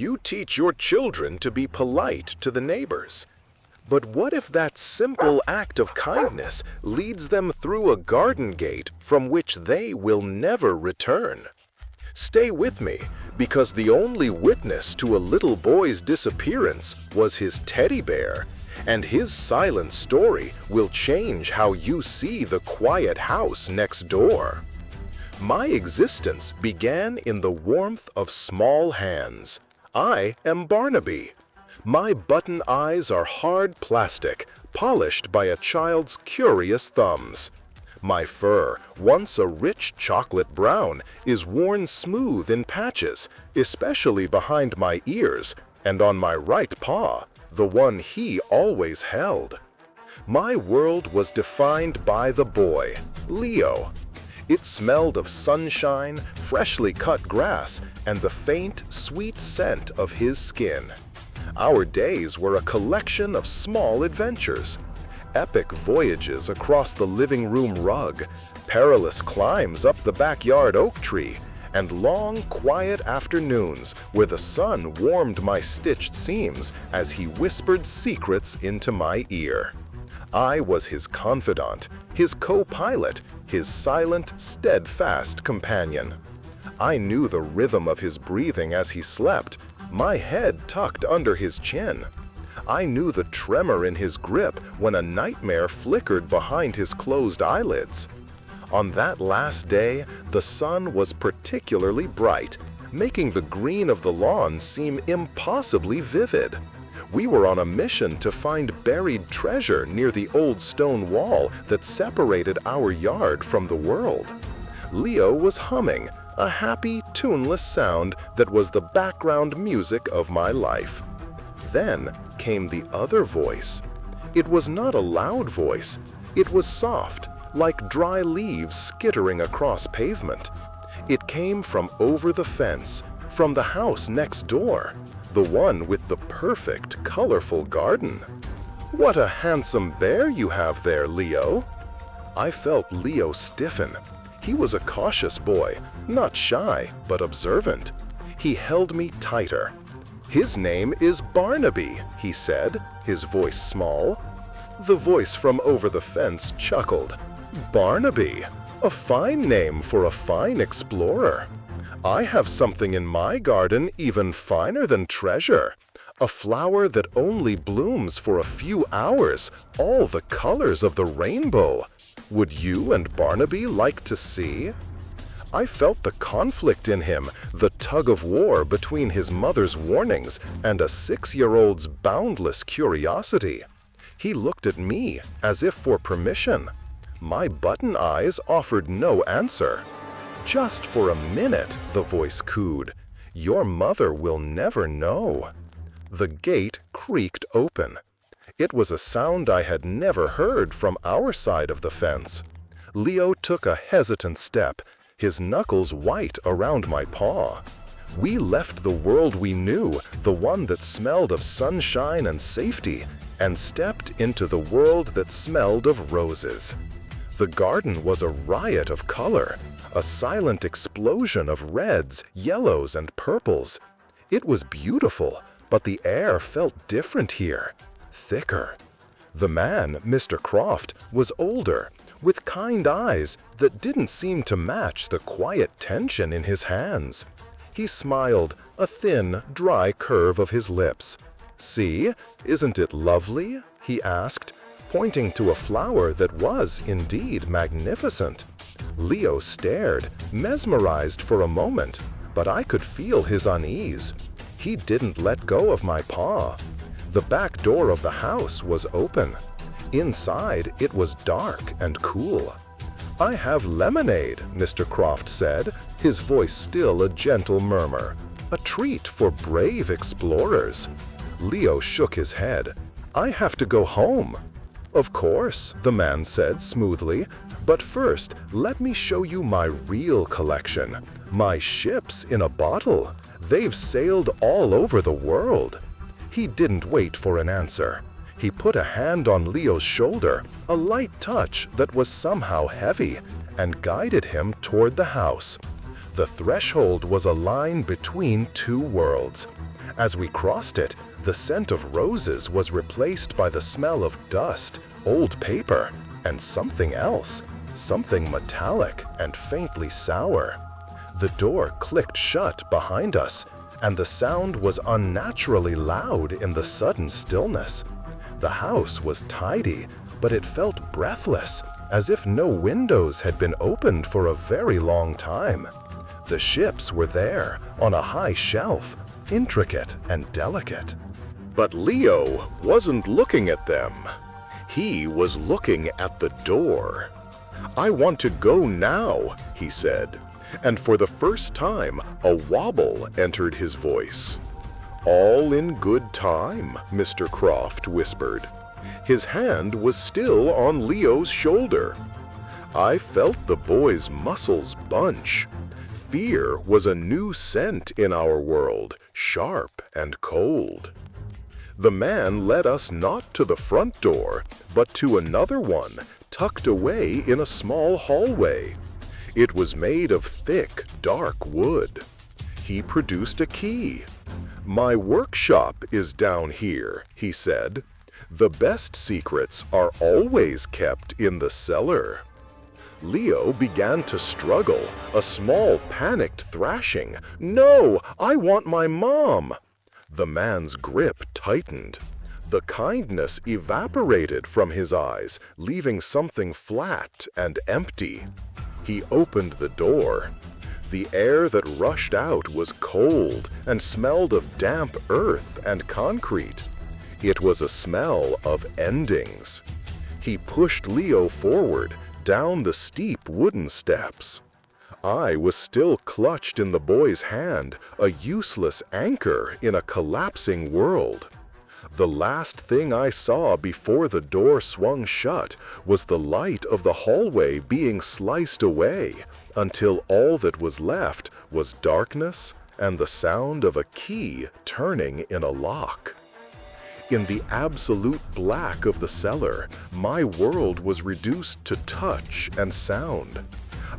You teach your children to be polite to the neighbors. But what if that simple act of kindness leads them through a garden gate from which they will never return? Stay with me, because the only witness to a little boy's disappearance was his teddy bear, and his silent story will change how you see the quiet house next door. My existence began in the warmth of small hands. I am Barnaby. My button eyes are hard plastic, polished by a child's curious thumbs. My fur, once a rich chocolate brown, is worn smooth in patches, especially behind my ears and on my right paw, the one he always held. My world was defined by the boy, Leo. It smelled of sunshine, freshly cut grass, and the faint, sweet scent of his skin. Our days were a collection of small adventures. Epic voyages across the living room rug, perilous climbs up the backyard oak tree, and long, quiet afternoons where the sun warmed my stitched seams as he whispered secrets into my ear. I was his confidant, his co-pilot, his silent, steadfast companion. I knew the rhythm of his breathing as he slept, my head tucked under his chin. I knew the tremor in his grip when a nightmare flickered behind his closed eyelids. On that last day, the sun was particularly bright, making the green of the lawn seem impossibly vivid. We were on a mission to find buried treasure near the old stone wall that separated our yard from the world. Leo was humming, a happy, tuneless sound that was the background music of my life. Then came the other voice. It was not a loud voice. It was soft, like dry leaves skittering across pavement. It came from over the fence, from the house next door, the one with the perfect, colorful garden. "What a handsome bear you have there, Leo." I felt Leo stiffen. He was a cautious boy, not shy, but observant. He held me tighter. "His name is Barnaby," he said, his voice small. The voice from over the fence chuckled. "Barnaby, a fine name for a fine explorer. I have something in my garden even finer than treasure, a flower that only blooms for a few hours, all the colors of the rainbow. Would you and Barnaby like to see?" I felt the conflict in him, the tug-of-war between his mother's warnings and a 6-year-old's boundless curiosity. He looked at me as if for permission. My button eyes offered no answer. "Just for a minute," the voice cooed. "Your mother will never know." The gate creaked open. It was a sound I had never heard from our side of the fence. Leo took a hesitant step, his knuckles white around my paw. We left the world we knew, the one that smelled of sunshine and safety, and stepped into the world that smelled of roses. The garden was a riot of color, a silent explosion of reds, yellows, and purples. It was beautiful, but the air felt different here, thicker. The man, Mr. Croft, was older, with kind eyes that didn't seem to match the quiet tension in his hands. He smiled, a thin, dry curve of his lips. "See, isn't it lovely?" he asked, pointing to a flower that was indeed magnificent. Leo stared, mesmerized for a moment, but I could feel his unease. He didn't let go of my paw. The back door of the house was open. Inside, it was dark and cool. "I have lemonade," Mr. Croft said, his voice still a gentle murmur. "A treat for brave explorers." Leo shook his head. "I have to go home." "Of course," the man said smoothly, "but first, let me show you my real collection. My ships in a bottle. They've sailed all over the world." He didn't wait for an answer. He put a hand on Leo's shoulder, a light touch that was somehow heavy, and guided him toward the house. The threshold was a line between two worlds. As we crossed it, the scent of roses was replaced by the smell of dust, old paper, and something else, something metallic and faintly sour. The door clicked shut behind us, and the sound was unnaturally loud in the sudden stillness. The house was tidy, but it felt breathless, as if no windows had been opened for a very long time. The ships were there, on a high shelf, intricate and delicate. But Leo wasn't looking at them. He was looking at the door. "I want to go now," he said, and for the first time a wobble entered his voice. "All in good time," Mr. Croft whispered. His hand was still on Leo's shoulder. I felt the boy's muscles bunch. Fear was a new scent in our world, sharp and cold. The man led us not to the front door, but to another one, tucked away in a small hallway. It was made of thick, dark wood. He produced a key. "My workshop is down here," he said. "The best secrets are always kept in the cellar." Leo began to struggle, a small panicked thrashing. "No, I want my mom!" The man's grip tightened. The kindness evaporated from his eyes, leaving something flat and empty. He opened the door. The air that rushed out was cold and smelled of damp earth and concrete. It was a smell of endings. He pushed Leo forward, down the steep wooden steps. I was still clutched in the boy's hand, a useless anchor in a collapsing world. The last thing I saw before the door swung shut was the light of the hallway being sliced away, until all that was left was darkness and the sound of a key turning in a lock. In the absolute black of the cellar, my world was reduced to touch and sound.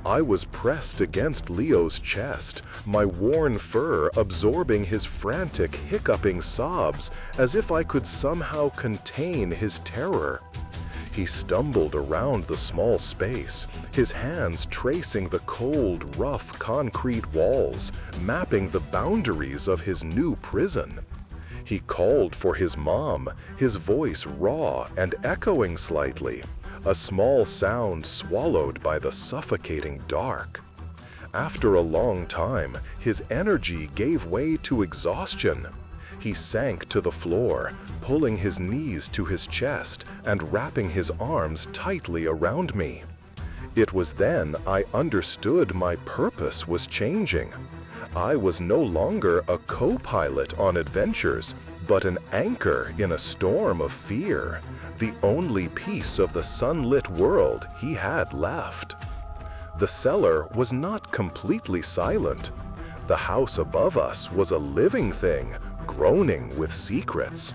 I was pressed against Leo's chest, my worn fur absorbing his frantic, hiccuping sobs as if I could somehow contain his terror. He stumbled around the small space, his hands tracing the cold, rough concrete walls, mapping the boundaries of his new prison. He called for his mom, his voice raw and echoing slightly, a small sound swallowed by the suffocating dark. After a long time, his energy gave way to exhaustion. He sank to the floor, pulling his knees to his chest and wrapping his arms tightly around me. It was then I understood my purpose was changing. I was no longer a co-pilot on adventures, but an anchor in a storm of fear, the only piece of the sunlit world he had left. The cellar was not completely silent. The house above us was a living thing, groaning with secrets.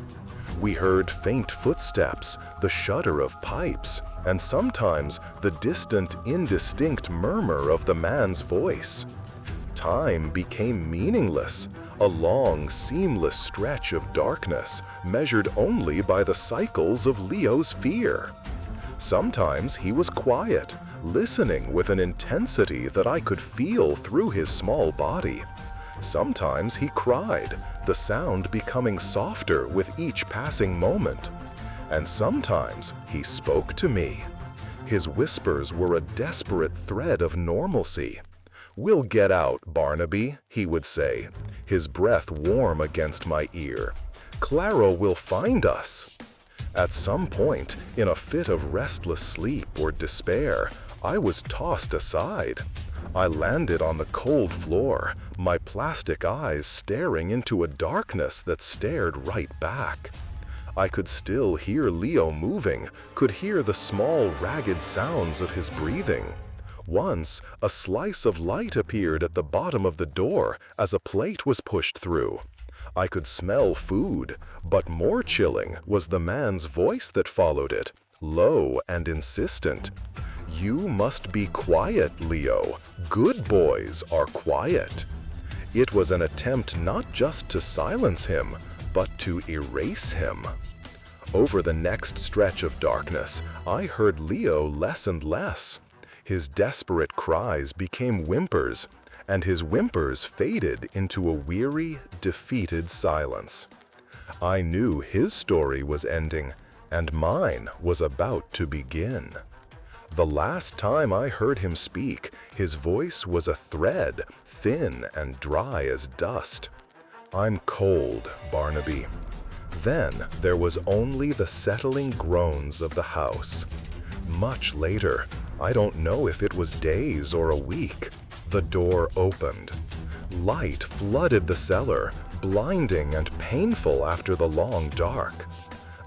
We heard faint footsteps, the shudder of pipes, and sometimes the distant, indistinct murmur of the man's voice. Time became meaningless, a long, seamless stretch of darkness, measured only by the cycles of Leo's fear. Sometimes he was quiet, listening with an intensity that I could feel through his small body. Sometimes he cried, the sound becoming softer with each passing moment. And sometimes he spoke to me. His whispers were a desperate thread of normalcy. "We'll get out, Barnaby," he would say, his breath warm against my ear. "Clara will find us." At some point, in a fit of restless sleep or despair, I was tossed aside. I landed on the cold floor, my plastic eyes staring into a darkness that stared right back. I could still hear Leo moving, could hear the small, ragged sounds of his breathing. Once, a slice of light appeared at the bottom of the door as a plate was pushed through. I could smell food, but more chilling was the man's voice that followed it, low and insistent. "You must be quiet, Leo. Good boys are quiet." It was an attempt not just to silence him, but to erase him. Over the next stretch of darkness, I heard Leo less and less. His desperate cries became whimpers, and his whimpers faded into a weary, defeated silence. I knew his story was ending, and mine was about to begin. The last time I heard him speak, his voice was a thread, thin and dry as dust. "I'm cold, Barnaby." Then there was only the settling groans of the house. Much later, I don't know if it was days or a week, the door opened. Light flooded the cellar, blinding and painful after the long dark.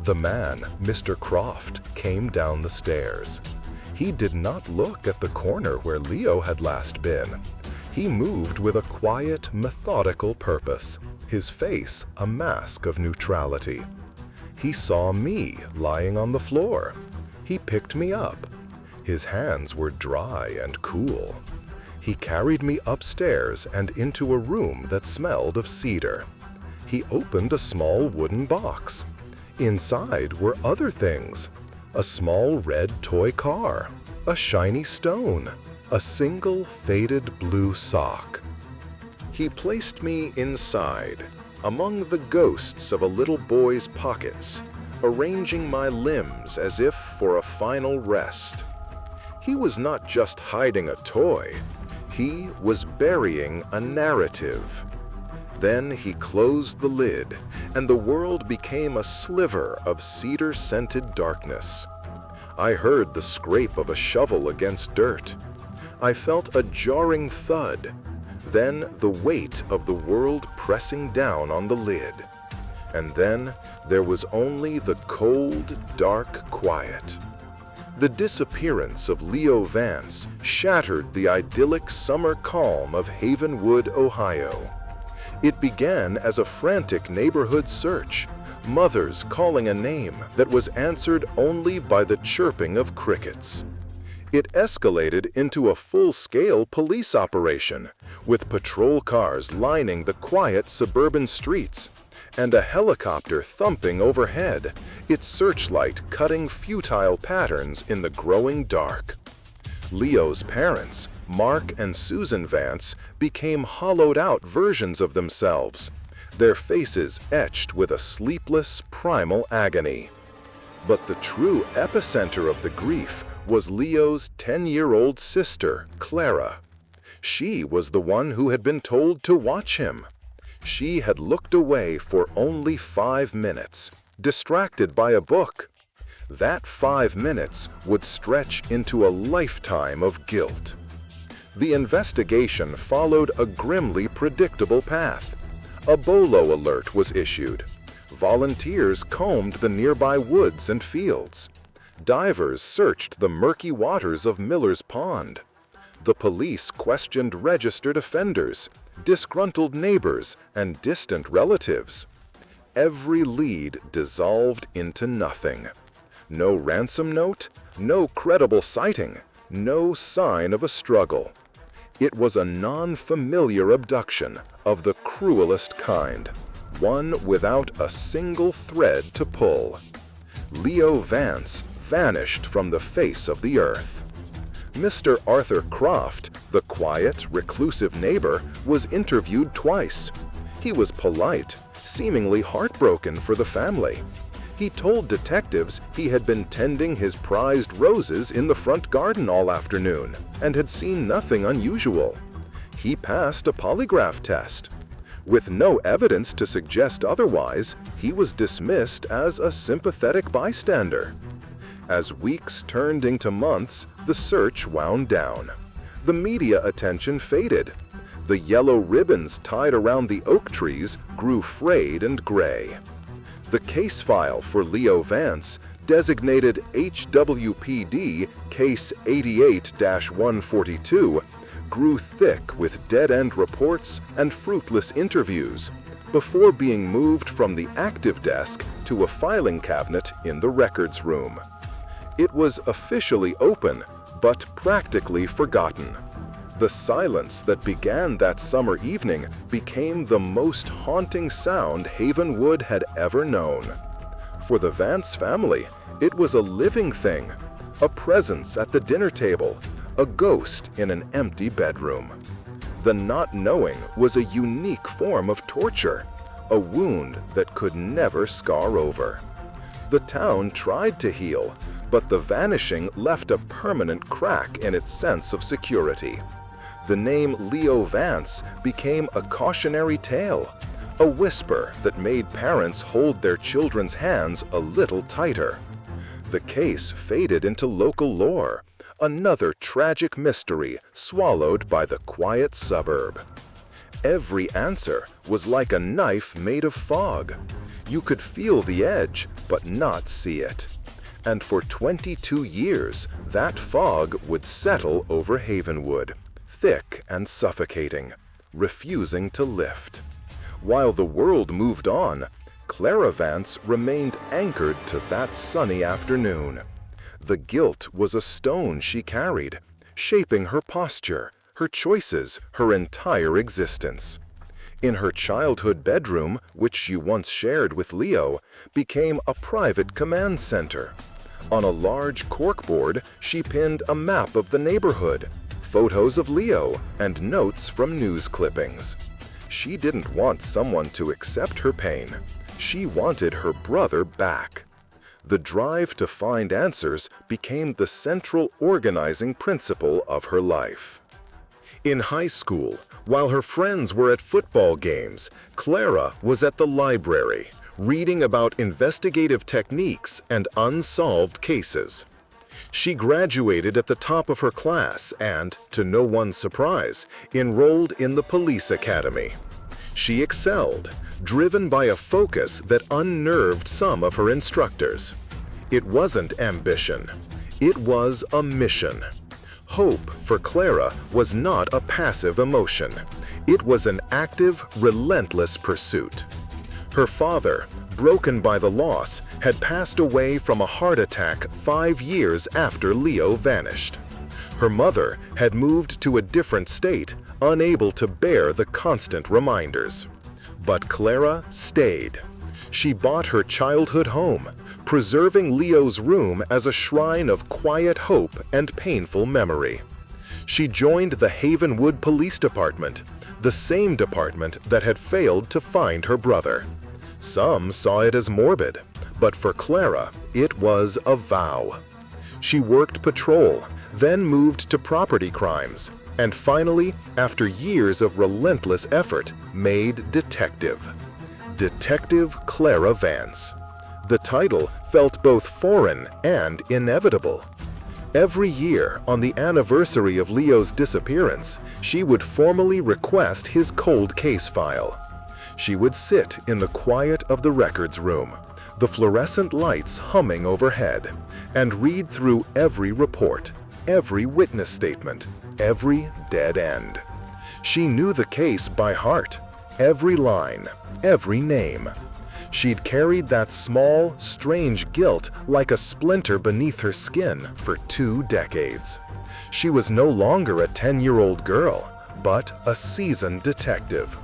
The man, Mr. Croft, came down the stairs. He did not look at the corner where Leo had last been. He moved with a quiet, methodical purpose, his face a mask of neutrality. He saw me lying on the floor. He picked me up. His hands were dry and cool. He carried me upstairs and into a room that smelled of cedar. He opened a small wooden box. Inside were other things: a small red toy car, a shiny stone, a single faded blue sock. He placed me inside, among the ghosts of a little boy's pockets, arranging my limbs as if for a final rest. He was not just hiding a toy, he was burying a narrative. Then he closed the lid, and the world became a sliver of cedar-scented darkness. I heard the scrape of a shovel against dirt. I felt a jarring thud, then the weight of the world pressing down on the lid. And then there was only the cold, dark quiet. The disappearance of Leo Vance shattered the idyllic summer calm of Havenwood, Ohio. It began as a frantic neighborhood search, mothers calling a name that was answered only by the chirping of crickets. It escalated into a full-scale police operation, with patrol cars lining the quiet suburban streets, and a helicopter thumping overhead, its searchlight cutting futile patterns in the growing dark. Leo's parents, Mark and Susan Vance, became hollowed-out versions of themselves, their faces etched with a sleepless, primal agony. But the true epicenter of the grief was Leo's 10-year-old sister, Clara. She was the one who had been told to watch him. She had looked away for only 5 minutes, distracted by a book. That 5 minutes would stretch into a lifetime of guilt. The investigation followed a grimly predictable path. A bolo alert was issued. Volunteers combed the nearby woods and fields. Divers searched the murky waters of Miller's Pond. The police questioned registered offenders, disgruntled neighbors, and distant relatives. Every lead dissolved into nothing. No ransom note, no credible sighting, no sign of a struggle. It was a non-familiar abduction of the cruelest kind, one without a single thread to pull. Leo Vance vanished from the face of the earth. Mr. Arthur Croft, the quiet, reclusive neighbor, was interviewed twice. He was polite, seemingly heartbroken for the family. He told detectives he had been tending his prized roses in the front garden all afternoon and had seen nothing unusual. He passed a polygraph test. With no evidence to suggest otherwise, he was dismissed as a sympathetic bystander. As weeks turned into months, the search wound down. The media attention faded. The yellow ribbons tied around the oak trees grew frayed and gray. The case file for Leo Vance, designated HWPD Case 88-142, grew thick with dead-end reports and fruitless interviews before being moved from the active desk to a filing cabinet in the records room. It was officially open, but practically forgotten. The silence that began that summer evening became the most haunting sound Havenwood had ever known. For the Vance family, it was a living thing, a presence at the dinner table, a ghost in an empty bedroom. The not knowing was a unique form of torture, a wound that could never scar over. The town tried to heal, but the vanishing left a permanent crack in its sense of security. The name Leo Vance became a cautionary tale, a whisper that made parents hold their children's hands a little tighter. The case faded into local lore, another tragic mystery swallowed by the quiet suburb. Every answer was like a knife made of fog. You could feel the edge, but not see it. And for 22 years, that fog would settle over Havenwood, thick and suffocating, refusing to lift. While the world moved on, Clara Vance remained anchored to that sunny afternoon. The guilt was a stone she carried, shaping her posture, her choices, her entire existence. In her childhood bedroom, which she once shared with Leo, became a private command center. On a large corkboard, she pinned a map of the neighborhood, photos of Leo, and notes from news clippings. She didn't want someone to accept her pain. She wanted her brother back. The drive to find answers became the central organizing principle of her life. In high school, while her friends were at football games, Clara was at the library, reading about investigative techniques and unsolved cases. She graduated at the top of her class and, to no one's surprise, enrolled in the police academy. She excelled, driven by a focus that unnerved some of her instructors. It wasn't ambition. It was a mission. Hope for Clara was not a passive emotion. It was an active, relentless pursuit. Her father, broken by the loss, had passed away from a heart attack 5 years after Leo vanished. Her mother had moved to a different state, unable to bear the constant reminders. But Clara stayed. She bought her childhood home, preserving Leo's room as a shrine of quiet hope and painful memory. She joined the Havenwood Police Department, the same department that had failed to find her brother. Some saw it as morbid, but for Clara, it was a vow. She worked patrol, then moved to property crimes, and finally, after years of relentless effort, made detective. Detective Clara Vance. The title felt both foreign and inevitable. Every year, on the anniversary of Leo's disappearance, she would formally request his cold case file. She would sit in the quiet of the records room, the fluorescent lights humming overhead, and read through every report, every witness statement, every dead end. She knew the case by heart, every line, every name. She'd carried that small, strange guilt like a splinter beneath her skin for 2 decades. She was no longer a 10-year-old girl, but a seasoned detective.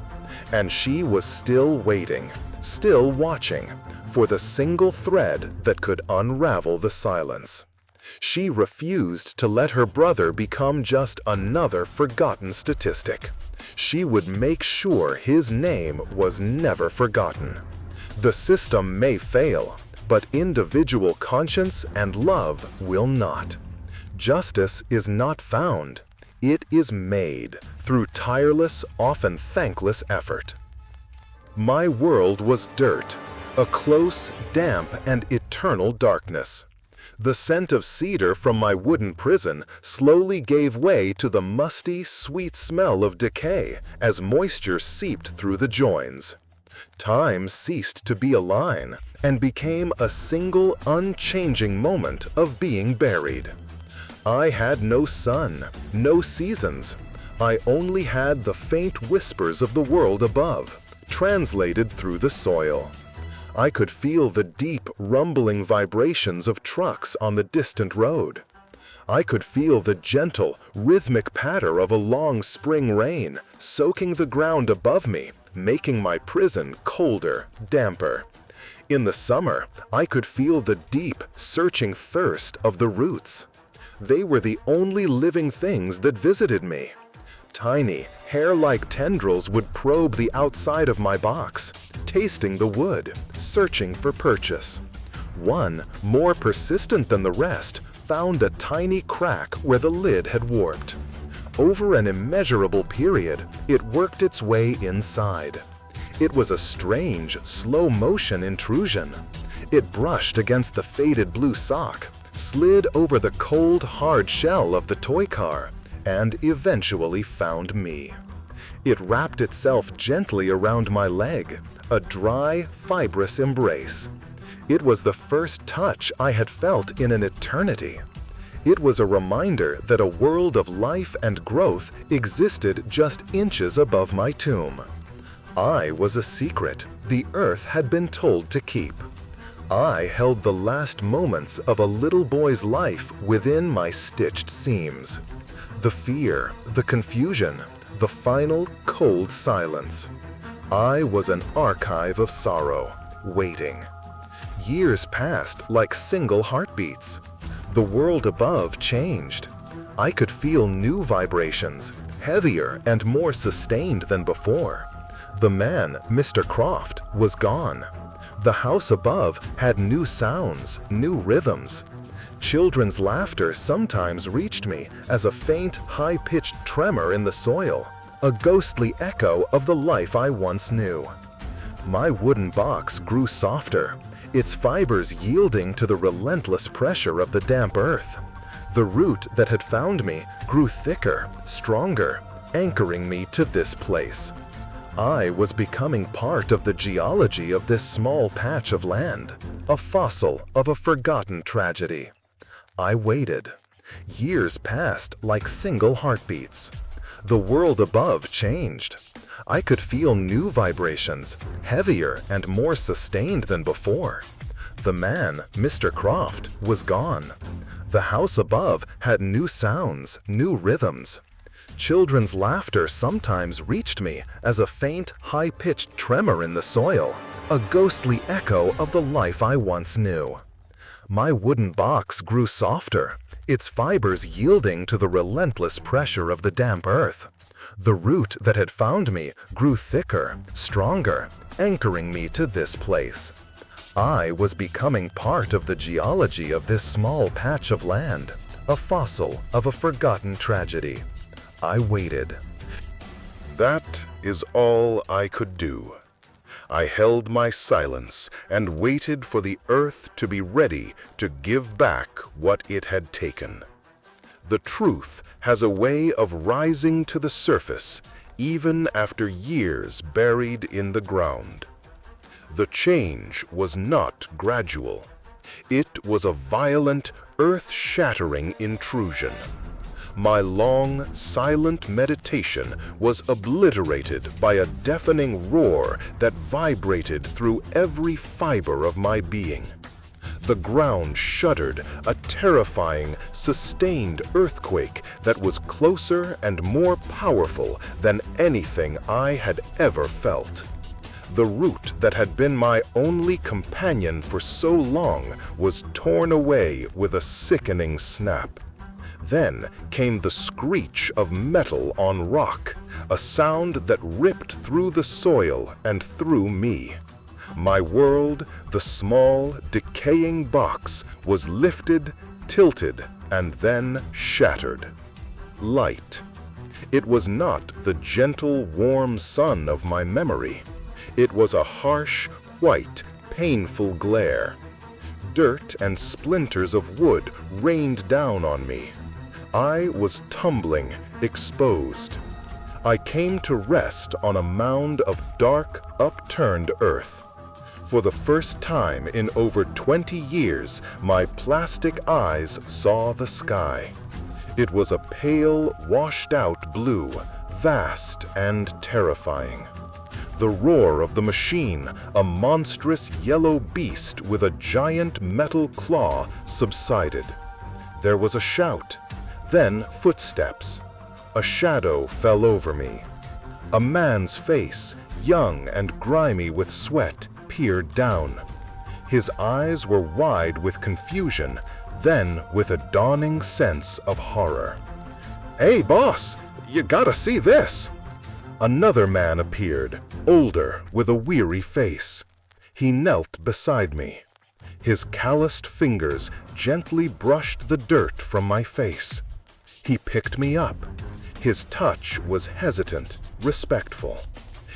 And she was still waiting, still watching, for the single thread that could unravel the silence. She refused to let her brother become just another forgotten statistic. She would make sure his name was never forgotten. The system may fail, but individual conscience and love will not. Justice is not found. It is made through tireless, often thankless effort. My world was dirt, a close, damp, and eternal darkness. The scent of cedar from my wooden prison slowly gave way to the musty, sweet smell of decay as moisture seeped through the joins. Time ceased to be a line and became a single, unchanging moment of being buried. I had no sun, no seasons. I only had the faint whispers of the world above, translated through the soil. I could feel the deep, rumbling vibrations of trucks on the distant road. I could feel the gentle, rhythmic patter of a long spring rain soaking the ground above me, making my prison colder, damper. In the summer, I could feel the deep, searching thirst of the roots. They were the only living things that visited me. Tiny, hair-like tendrils would probe the outside of my box, tasting the wood, searching for purchase. One, more persistent than the rest, found a tiny crack where the lid had warped. Over an immeasurable period, it worked its way inside. It was a strange, slow-motion intrusion. It brushed against the faded blue sock, slid over the cold, hard shell of the toy car, and eventually found me. It wrapped itself gently around my leg, a dry, fibrous embrace. It was the first touch I had felt in an eternity. It was a reminder that a world of life and growth existed just inches above my tomb. I was a secret the earth had been told to keep. I held the last moments of a little boy's life within my stitched seams. The fear, the confusion, the final cold silence. I was an archive of sorrow, waiting. Years passed like single heartbeats. The world above changed. I could feel new vibrations, heavier and more sustained than before. The man, Mr. Croft, was gone. The house above had new sounds, new rhythms. Children's laughter sometimes reached me as a faint, high-pitched tremor in the soil, a ghostly echo of the life I once knew. My wooden box grew softer, its fibers yielding to the relentless pressure of the damp earth. The root that had found me grew thicker, stronger, anchoring me to this place. I was becoming part of the geology of this small patch of land, a fossil of a forgotten tragedy. I waited. Years passed like single heartbeats. The world above changed. I could feel new vibrations, heavier and more sustained than before. The man, Mr. Croft, was gone. The house above had new sounds, new rhythms. Children's laughter sometimes reached me as a faint, high-pitched tremor in the soil, a ghostly echo of the life I once knew. My wooden box grew softer, its fibers yielding to the relentless pressure of the damp earth. The root that had found me grew thicker, stronger, anchoring me to this place. I was becoming part of the geology of this small patch of land, a fossil of a forgotten tragedy. I waited. That is all I could do. I held my silence and waited for the earth to be ready to give back what it had taken. The truth has a way of rising to the surface, even after years buried in the ground. The change was not gradual. It was a violent, earth-shattering intrusion. My long, silent meditation was obliterated by a deafening roar that vibrated through every fiber of my being. The ground shuddered, a terrifying, sustained earthquake that was closer and more powerful than anything I had ever felt. The root that had been my only companion for so long was torn away with a sickening snap. Then came the screech of metal on rock, a sound that ripped through the soil and through me. My world, the small, decaying box, was lifted, tilted, and then shattered. Light. It was not the gentle, warm sun of my memory. It was a harsh, white, painful glare. Dirt and splinters of wood rained down on me. I was tumbling, exposed. I came to rest on a mound of dark, upturned earth. For the first time in over 20 years, my plastic eyes saw the sky. It was a pale, washed-out blue, vast and terrifying. The roar of the machine, a monstrous yellow beast with a giant metal claw, subsided. There was a shout, then footsteps. A shadow fell over me. A man's face, young and grimy with sweat, peered down. His eyes were wide with confusion, then with a dawning sense of horror. "Hey, boss, you gotta see this!" Another man appeared, older, with a weary face. He knelt beside me. His calloused fingers gently brushed the dirt from my face. He picked me up. His touch was hesitant, respectful.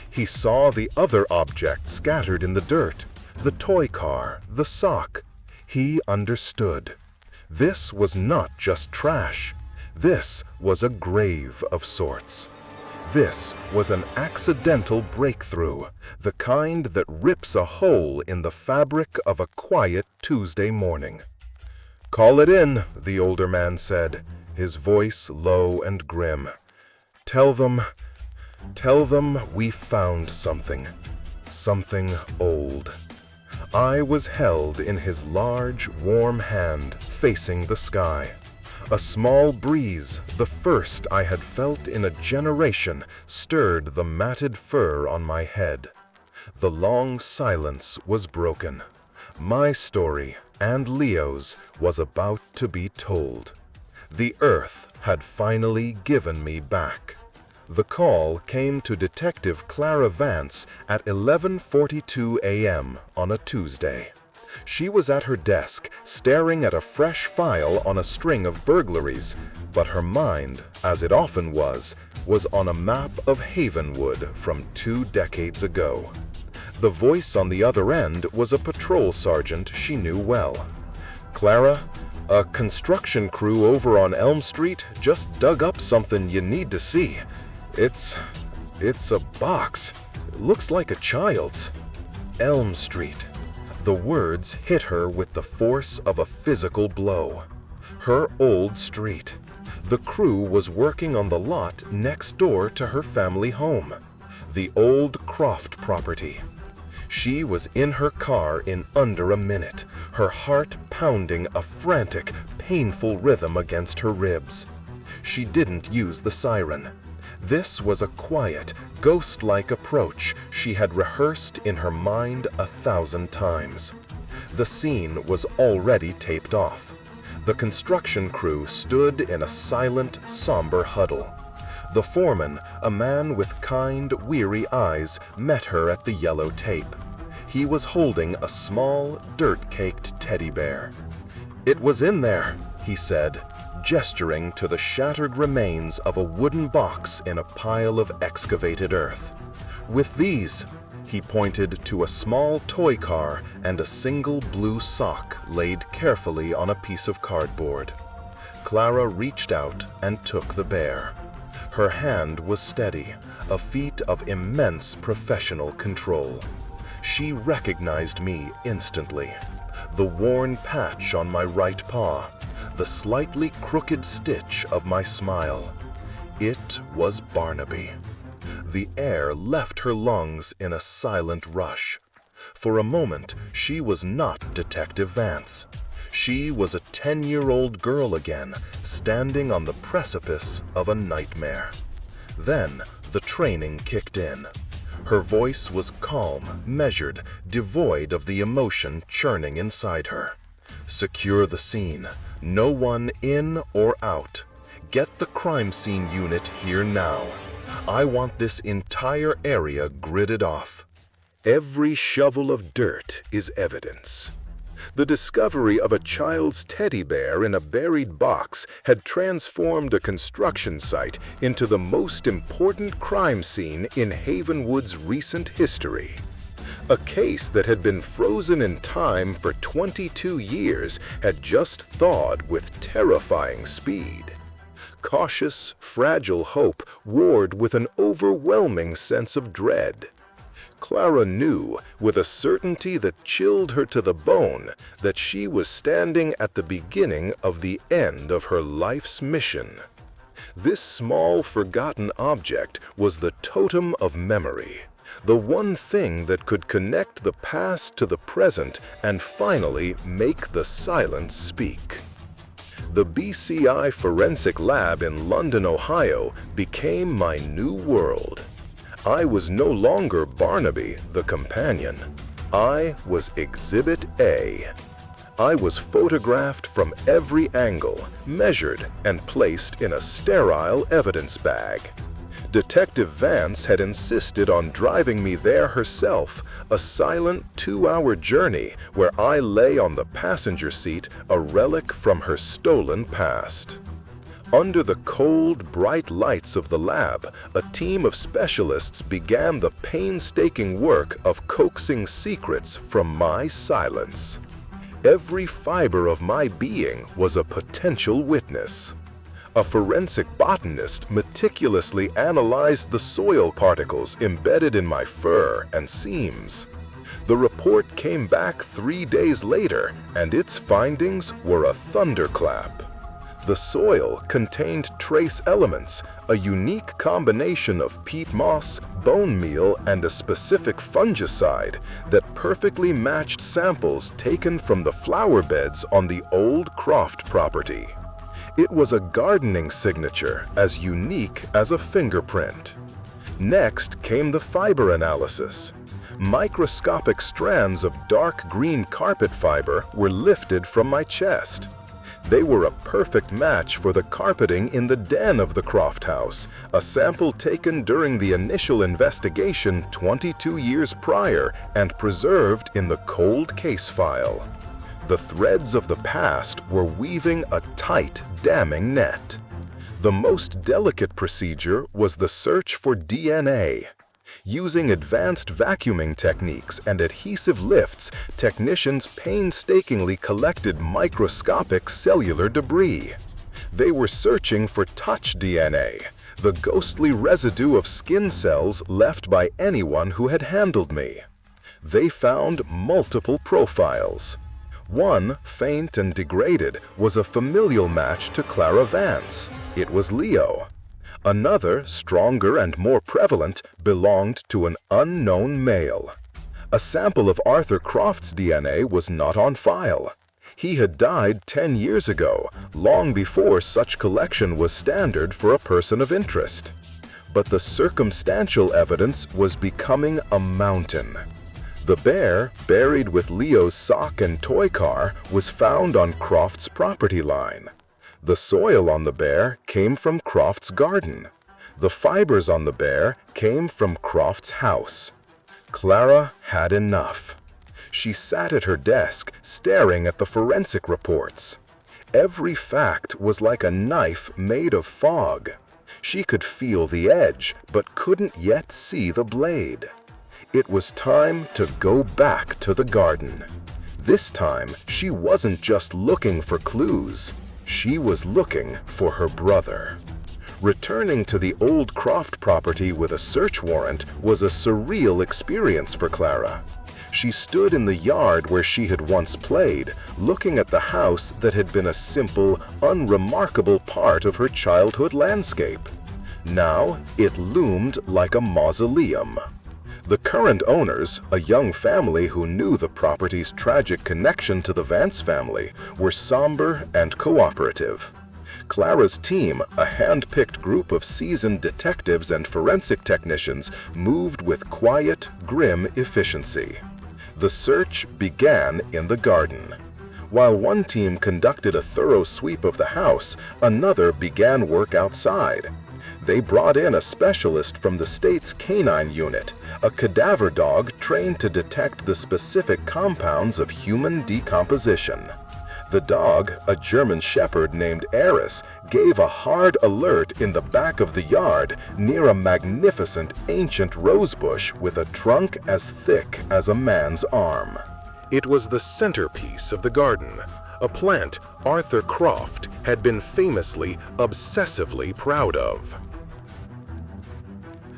He saw the other objects scattered in the dirt, the toy car, the sock. He understood. This was not just trash. This was a grave of sorts. This was an accidental breakthrough, the kind that rips a hole in the fabric of a quiet Tuesday morning. "Call it in," the older man said, his voice low and grim. Tell them we found something old." I was held in his large, warm hand, facing the sky. A small breeze, the first I had felt in a generation, stirred the matted fur on my head. The long silence was broken. My story, and Leo's, was about to be told. The earth had finally given me back. The call came to Detective Clara Vance at 11:42 a.m. on a Tuesday. She was at her desk, staring at a fresh file on a string of burglaries, but her mind, as it often was on a map of Havenwood from 2 decades ago. The voice on the other end was a patrol sergeant she knew well. "Clara, a construction crew over on Elm Street just dug up something you need to see. It's a box. It looks like a child's." Elm Street. The words hit her with the force of a physical blow. Her old street. The crew was working on the lot next door to her family home, the old Croft property. She was in her car in under a minute, her heart pounding a frantic, painful rhythm against her ribs. She didn't use the siren. This was a quiet, ghost-like approach she had rehearsed in her mind 1,000 times. The scene was already taped off. The construction crew stood in a silent, somber huddle. The foreman, a man with kind, weary eyes, met her at the yellow tape. He was holding a small, dirt-caked teddy bear. "It was in there," he said, gesturing to the shattered remains of a wooden box in a pile of excavated earth. "With these," he pointed to a small toy car and a single blue sock laid carefully on a piece of cardboard. Clara reached out and took the bear. Her hand was steady, a feat of immense professional control. She recognized me instantly. The worn patch on my right paw, the slightly crooked stitch of my smile. It was Barnaby. The air left her lungs in a silent rush. For a moment, she was not Detective Vance. She was a 10-year-old girl again, standing on the precipice of a nightmare. Then, the training kicked in. Her voice was calm, measured, devoid of the emotion churning inside her. "Secure the scene. No one in or out. Get the crime scene unit here now. I want this entire area gridded off." Every shovel of dirt is evidence. The discovery of a child's teddy bear in a buried box had transformed a construction site into the most important crime scene in Havenwood's recent history. A case that had been frozen in time for 22 years had just thawed with terrifying speed. Cautious, fragile hope warred with an overwhelming sense of dread. Clara knew, with a certainty that chilled her to the bone, that she was standing at the beginning of the end of her life's mission. This small, forgotten object was the totem of memory, the one thing that could connect the past to the present and finally make the silence speak. The BCI Forensic Lab in London, Ohio became my new world. I was no longer Barnaby, the companion. I was Exhibit A. I was photographed from every angle, measured, and placed in a sterile evidence bag. Detective Vance had insisted on driving me there herself, a silent 2-hour journey where I lay on the passenger seat, a relic from her stolen past. Under the cold, bright lights of the lab, a team of specialists began the painstaking work of coaxing secrets from my silence. Every fiber of my being was a potential witness. A forensic botanist meticulously analyzed the soil particles embedded in my fur and seams. The report came back 3 days later, and its findings were a thunderclap. The soil contained trace elements, a unique combination of peat moss, bone meal, and a specific fungicide that perfectly matched samples taken from the flower beds on the old Croft property. It was a gardening signature as unique as a fingerprint. Next came the fiber analysis. Microscopic strands of dark green carpet fiber were lifted from my chest. They were a perfect match for the carpeting in the den of the Croft house, a sample taken during the initial investigation 22 years prior and preserved in the cold case file. The threads of the past were weaving a tight, damning net. The most delicate procedure was the search for DNA. Using advanced vacuuming techniques and adhesive lifts, technicians painstakingly collected microscopic cellular debris. They were searching for touch DNA, the ghostly residue of skin cells left by anyone who had handled me. They found multiple profiles. One, faint and degraded, was a familial match to Clara Vance. It was Leo. Another, stronger and more prevalent, belonged to an unknown male. A sample of Arthur Croft's DNA was not on file. He had died 10 years ago, long before such collection was standard for a person of interest. But the circumstantial evidence was becoming a mountain. The bear, buried with Leo's sock and toy car, was found on Croft's property line. The soil on the bear came from Croft's garden. The fibers on the bear came from Croft's house. Clara had enough. She sat at her desk, staring at the forensic reports. Every fact was like a knife made of fog. She could feel the edge, but couldn't yet see the blade. It was time to go back to the garden. This time, she wasn't just looking for clues. She was looking for her brother. Returning to the old Croft property with a search warrant was a surreal experience for Clara. She stood in the yard where she had once played, looking at the house that had been a simple, unremarkable part of her childhood landscape. Now, it loomed like a mausoleum. The current owners, a young family who knew the property's tragic connection to the Vance family, were somber and cooperative. Clara's team, a hand-picked group of seasoned detectives and forensic technicians, moved with quiet, grim efficiency. The search began in the garden. While one team conducted a thorough sweep of the house, another began work outside. They brought in a specialist from the state's canine unit, a cadaver dog trained to detect the specific compounds of human decomposition. The dog, a German shepherd named Eris, gave a hard alert in the back of the yard near a magnificent ancient rosebush with a trunk as thick as a man's arm. It was the centerpiece of the garden, a plant Arthur Croft had been famously, obsessively proud of.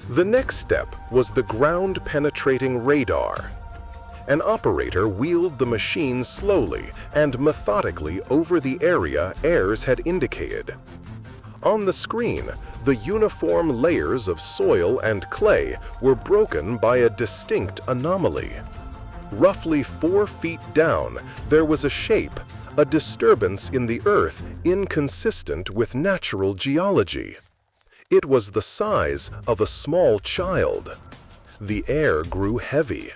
The next step was the ground-penetrating radar. An operator wheeled the machine slowly and methodically over the area Ayres had indicated. On the screen, the uniform layers of soil and clay were broken by a distinct anomaly. Roughly 4 feet down, there was a shape, a disturbance in the earth inconsistent with natural geology. It was the size of a small child. The air grew heavy.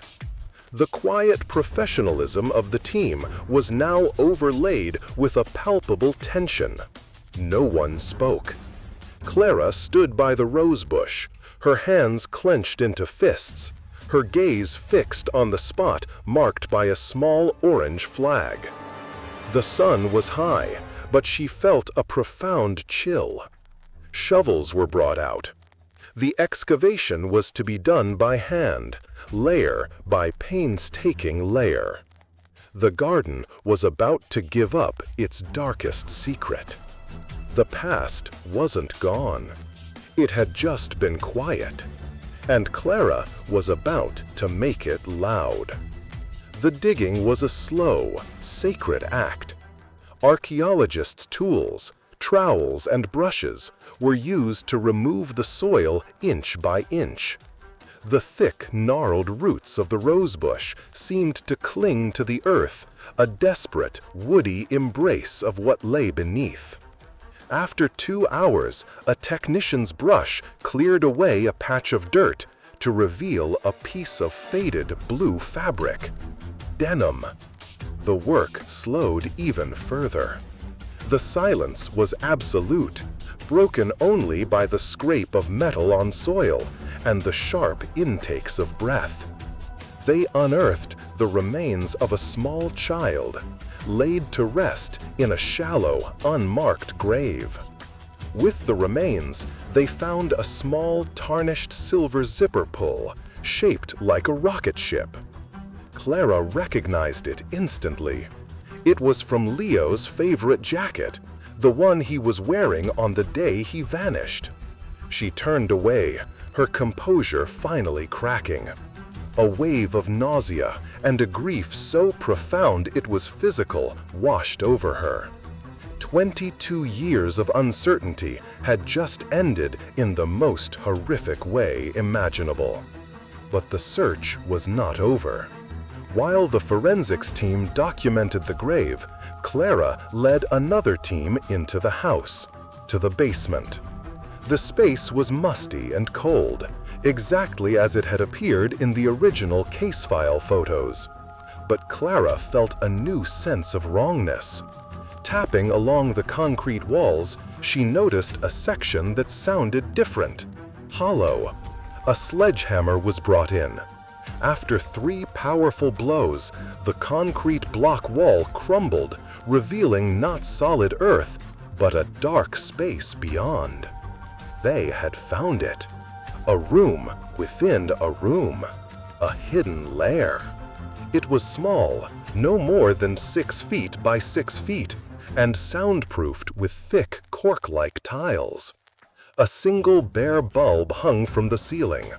The quiet professionalism of the team was now overlaid with a palpable tension. No one spoke. Clara stood by the rosebush, her hands clenched into fists, her gaze fixed on the spot marked by a small orange flag. The sun was high, but she felt a profound chill. Shovels were brought out. The excavation was to be done by hand, layer by painstaking layer. The garden was about to give up its darkest secret. The past wasn't gone. It had just been quiet, and Clara was about to make it loud. The digging was a slow, sacred act. Archaeologists' tools, trowels and brushes were used to remove the soil inch by inch. The thick, gnarled roots of the rosebush seemed to cling to the earth, a desperate, woody embrace of what lay beneath. After 2 hours, a technician's brush cleared away a patch of dirt to reveal a piece of faded blue fabric. Denim. The work slowed even further. The silence was absolute, broken only by the scrape of metal on soil and the sharp intakes of breath. They unearthed the remains of a small child, laid to rest in a shallow, unmarked grave. With the remains, they found a small, tarnished silver zipper pull, shaped like a rocket ship. Clara recognized it instantly. It was from Leo's favorite jacket, the one he was wearing on the day he vanished. She turned away, her composure finally cracking. A wave of nausea and a grief so profound it was physical washed over her. 22 years of uncertainty had just ended in the most horrific way imaginable. But the search was not over. While the forensics team documented the grave, Clara led another team into the house, to the basement. The space was musty and cold, exactly as it had appeared in the original case file photos. But Clara felt a new sense of wrongness. Tapping along the concrete walls, she noticed a section that sounded different, hollow. A sledgehammer was brought in. After 3 powerful blows, the concrete block wall crumbled, revealing not solid earth, but a dark space beyond. They had found it. A room within a room. A hidden lair. It was small, no more than 6 feet by 6 feet, and soundproofed with thick cork-like tiles. A single bare bulb hung from the ceiling.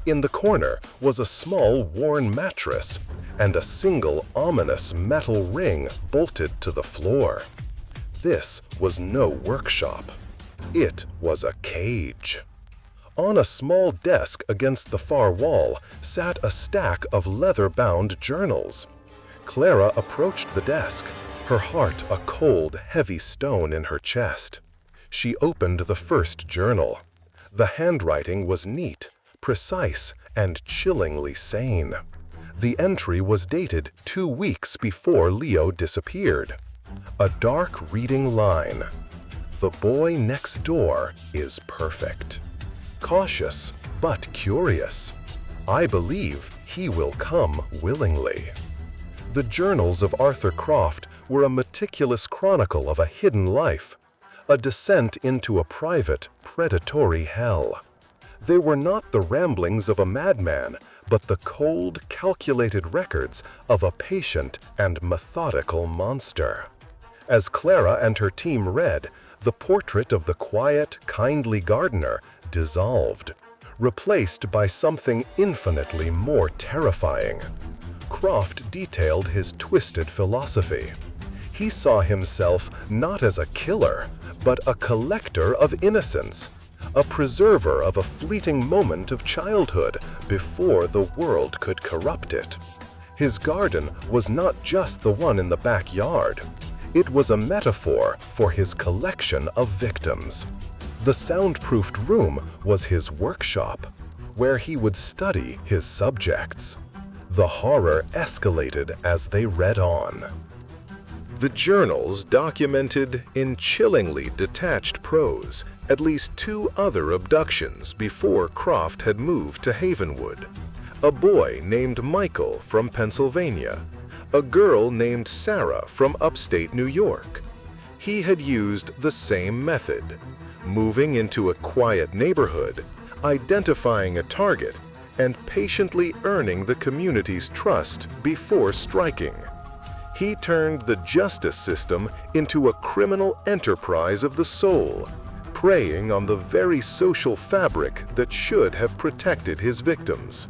In the corner was a small worn mattress, and a single ominous metal ring bolted to the floor. This was no workshop. It was a cage. On a small desk against the far wall sat a stack of leather-bound journals. Clara approached the desk, her heart a cold, heavy stone in her chest. She opened the first journal. The handwriting was neat, precise, and chillingly sane. The entry was dated 2 weeks before Leo disappeared. A dark reading line. The boy next door is perfect. Cautious, but curious. I believe he will come willingly. The journals of Arthur Croft were a meticulous chronicle of a hidden life, a descent into a private, predatory hell. They were not the ramblings of a madman, but the cold, calculated records of a patient and methodical monster. As Clara and her team read, the portrait of the quiet, kindly gardener dissolved, replaced by something infinitely more terrifying. Croft detailed his twisted philosophy. He saw himself not as a killer, but a collector of innocence, a preserver of a fleeting moment of childhood before the world could corrupt it. His garden was not just the one in the backyard. It was a metaphor for his collection of victims. The soundproofed room was his workshop, where he would study his subjects. The horror escalated as they read on. The journals documented in chillingly detached prose at least 2 other abductions before Croft had moved to Havenwood. A boy named Michael from Pennsylvania, a girl named Sarah from upstate New York. He had used the same method, moving into a quiet neighborhood, identifying a target, and patiently earning the community's trust before striking. He turned the justice system into a criminal enterprise of the soul, preying on the very social fabric that should have protected his victims.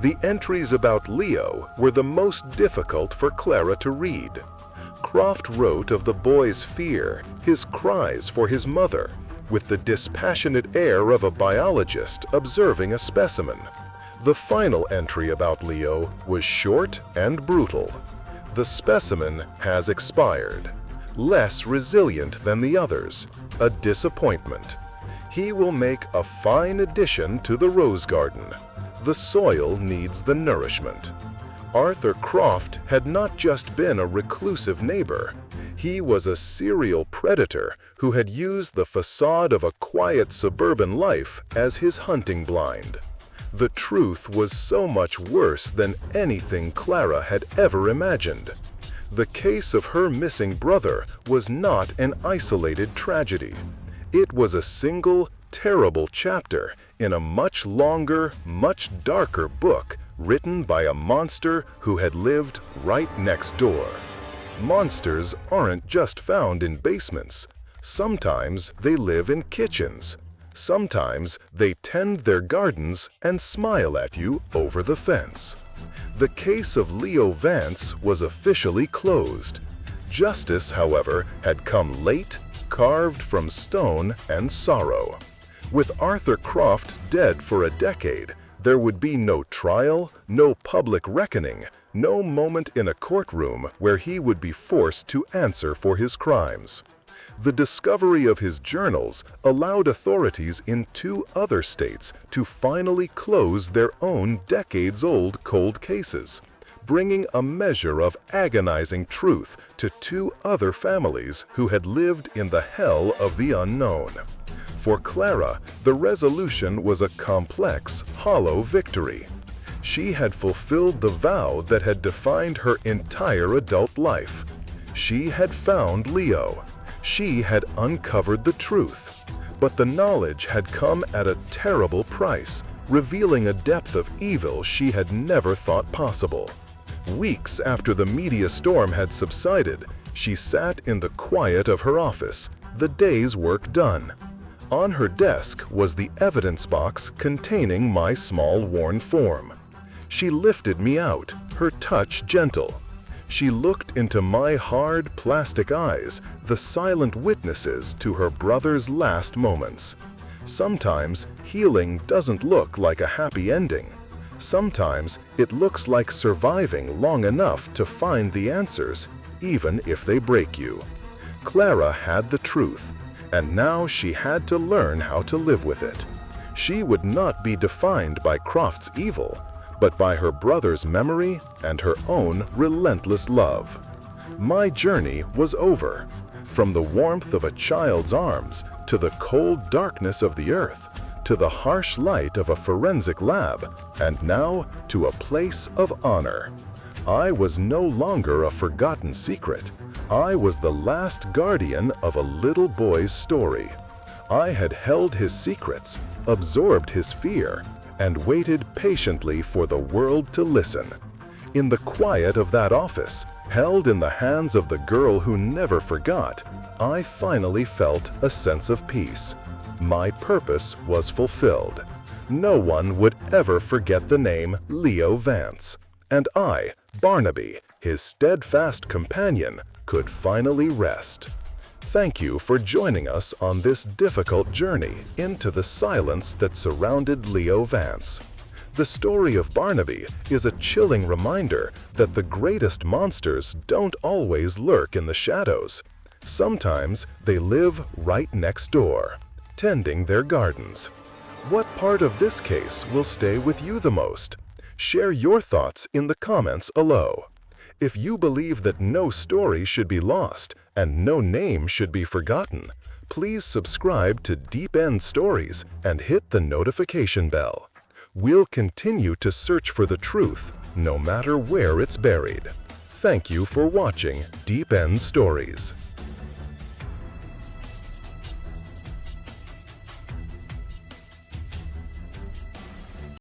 The entries about Leo were the most difficult for Clara to read. Croft wrote of the boy's fear, his cries for his mother, with the dispassionate air of a biologist observing a specimen. The final entry about Leo was short and brutal. The specimen has expired. Less resilient than the others, a disappointment. He will make a fine addition to the rose garden. The soil needs the nourishment. Arthur Croft had not just been a reclusive neighbor. He was a serial predator who had used the facade of a quiet suburban life as his hunting blind. The truth was so much worse than anything Clara had ever imagined. The case of her missing brother was not an isolated tragedy. It was a single, terrible chapter in a much longer, much darker book written by a monster who had lived right next door. Monsters aren't just found in basements. Sometimes they live in kitchens. Sometimes they tend their gardens and smile at you over the fence. The case of Leo Vance was officially closed. Justice, however, had come late, carved from stone and sorrow. With Arthur Croft dead for a decade, there would be no trial, no public reckoning, no moment in a courtroom where he would be forced to answer for his crimes. The discovery of his journals allowed authorities in 2 other states to finally close their own decades-old cold cases, bringing a measure of agonizing truth to 2 other families who had lived in the hell of the unknown. For Clara, the resolution was a complex, hollow victory. She had fulfilled the vow that had defined her entire adult life. She had found Leo. She had uncovered the truth. But the knowledge had come at a terrible price, revealing a depth of evil she had never thought possible. Weeks after the media storm had subsided, she sat in the quiet of her office, the day's work done. On her desk was the evidence box containing my small worn form. She lifted me out, her touch gentle. She looked into my hard plastic eyes, the silent witnesses to her brother's last moments. Sometimes healing doesn't look like a happy ending. Sometimes it looks like surviving long enough to find the answers, even if they break you. Clara had the truth, and now she had to learn how to live with it. She would not be defined by Croft's evil, but by her brother's memory and her own relentless love. My journey was over. From the warmth of a child's arms, to the cold darkness of the earth, to the harsh light of a forensic lab, and now to a place of honor. I was no longer a forgotten secret. I was the last guardian of a little boy's story. I had held his secrets, absorbed his fear, and waited patiently for the world to listen. In the quiet of that office, held in the hands of the girl who never forgot, I finally felt a sense of peace. My purpose was fulfilled. No one would ever forget the name Leo Vance. And I, Barnaby, his steadfast companion, could finally rest. Thank you for joining us on this difficult journey into the silence that surrounded Leo Vance. The story of Barnaby is a chilling reminder that the greatest monsters don't always lurk in the shadows. Sometimes they live right next door, tending their gardens. What part of this case will stay with you the most? Share your thoughts in the comments below. If you believe that no story should be lost and no name should be forgotten, please subscribe to Deep End Stories and hit the notification bell. We'll continue to search for the truth, no matter where it's buried. Thank you for watching Deep End Stories.